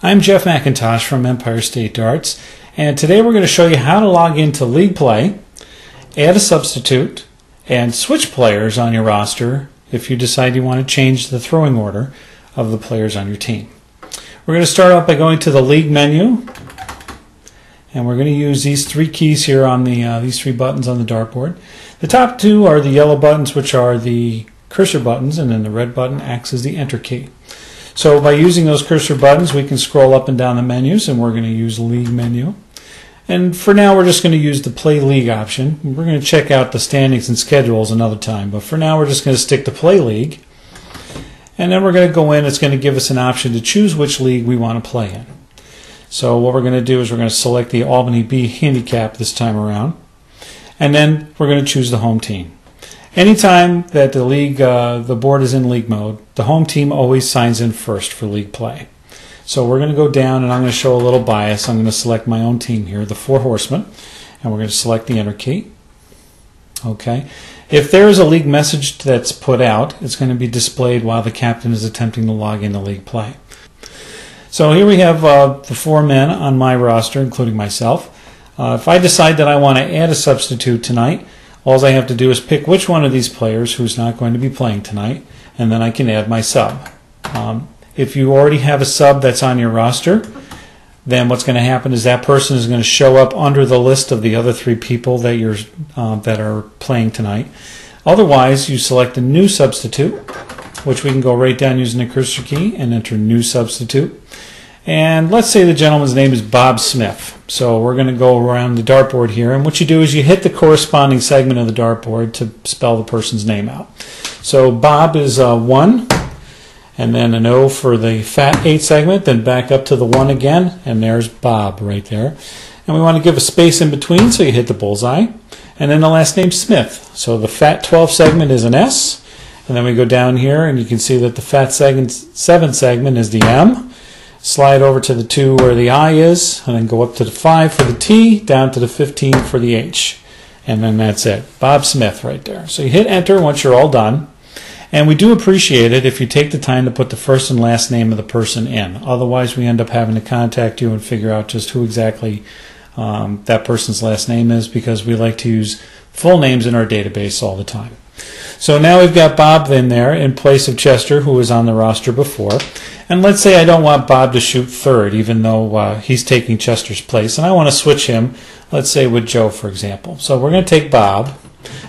I'm Jeff MacIntosh from Empire State Darts, and today we're going to show you how to log into League Play, add a substitute, and switch players on your roster if you decide you want to change the throwing order of the players on your team. We're going to start off by going to the League menu, and we're going to use these three keys here on these three buttons on the dartboard. The top two are the yellow buttons, which are the cursor buttons, and then the red button acts as the enter key. So by using those cursor buttons, we can scroll up and down the menus, and we're going to use League menu. And for now, we're just going to use the Play League option. We're going to check out the standings and schedules another time, but for now, we're just going to stick to Play League. And then we're going to go in. It's going to give us an option to choose which league we want to play in. So what we're going to do is we're going to select the Albany B handicap this time around, and then we're going to choose the home team. Anytime that the board is in league mode, the home team always signs in first for league play. So we're going to go down, and I'm going to show a little bias. I'm going to select my own team here, the Four Horsemen, and we're going to select the enter key. Okay. If there is a league message that's put out, it's going to be displayed while the captain is attempting to log into league play. So here we have the four men on my roster, including myself. If I decide that I want to add a substitute tonight, all I have to do is pick which one of these players who's not going to be playing tonight, and then I can add my sub. If you already have a sub that's on your roster, then what's going to happen is that person is going to show up under the list of the other three people that that are playing tonight. Otherwise, you select a new substitute, which we can go right down using the cursor key and enter new substitute. And let's say the gentleman's name is Bob Smith. So we're going to go around the dartboard here, and what you do is you hit the corresponding segment of the dartboard to spell the person's name out. So Bob is 1, and then an O for the fat 8 segment, then back up to the 1 again, and there's Bob right there. And we want to give a space in between, so you hit the bullseye. And then the last name Smith. So the fat 12 segment is an S, and then we go down here, and you can see that the fat 7 segment is the M. Slide over to the 2 where the I is, and then go up to the 5 for the T, down to the 15 for the H. And then that's it. Bob Smith right there. So you hit enter once you're all done. And we do appreciate it if you take the time to put the first and last name of the person in. Otherwise, we end up having to contact you and figure out just who exactly that person's last name is, because we like to use full names in our database all the time. So now we've got Bob in there in place of Chester, who was on the roster before. And let's say I don't want Bob to shoot third, even though he's taking Chester's place, and I want to switch him, let's say with Joe, for example. So we're going to take Bob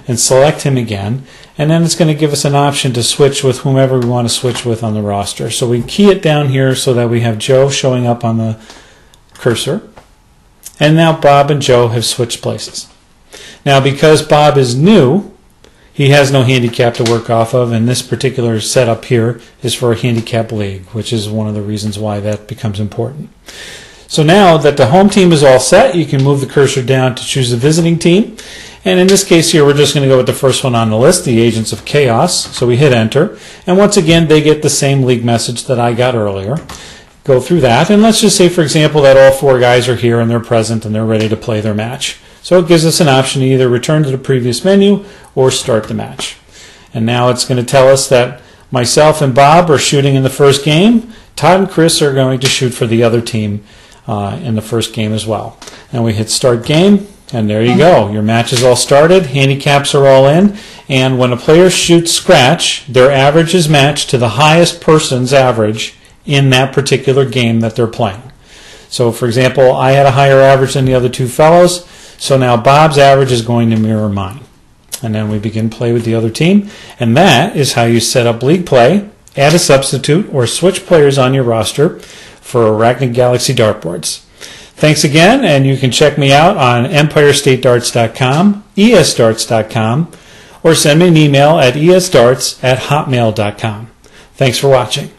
and select him again, and then it's going to give us an option to switch with whomever we want to switch with on the roster. So we key it down here so that we have Joe showing up on the cursor, and now Bob and Joe have switched places. Now because Bob is new, he has no handicap to work off of, and this particular setup here is for a handicap league, which is one of the reasons why that becomes important. So now that the home team is all set, you can move the cursor down to choose the visiting team. And in this case here, we're just going to go with the first one on the list, the Agents of Chaos. So we hit enter, and once again, they get the same league message that I got earlier. Go through that, and let's just say, for example, that all four guys are here and they're present and they're ready to play their match. So it gives us an option to either return to the previous menu or start the match. And now it's going to tell us that myself and Bob are shooting in the first game. Todd and Chris are going to shoot for the other team in the first game as well. And we hit start game, and there you go. Your match is all started, handicaps are all in, and when a player shoots scratch, their average is matched to the highest person's average in that particular game that they're playing. So for example, I had a higher average than the other two fellows, so now Bob's average is going to mirror mine. And then we begin play with the other team, and that is how you set up league play, add a substitute, or switch players on your roster for Arachnid Galaxy Dartboards. Thanks again, and you can check me out on EmpireStateDarts.com, ESDarts.com, or send me an email at esdarts@hotmail.com. Thanks for watching.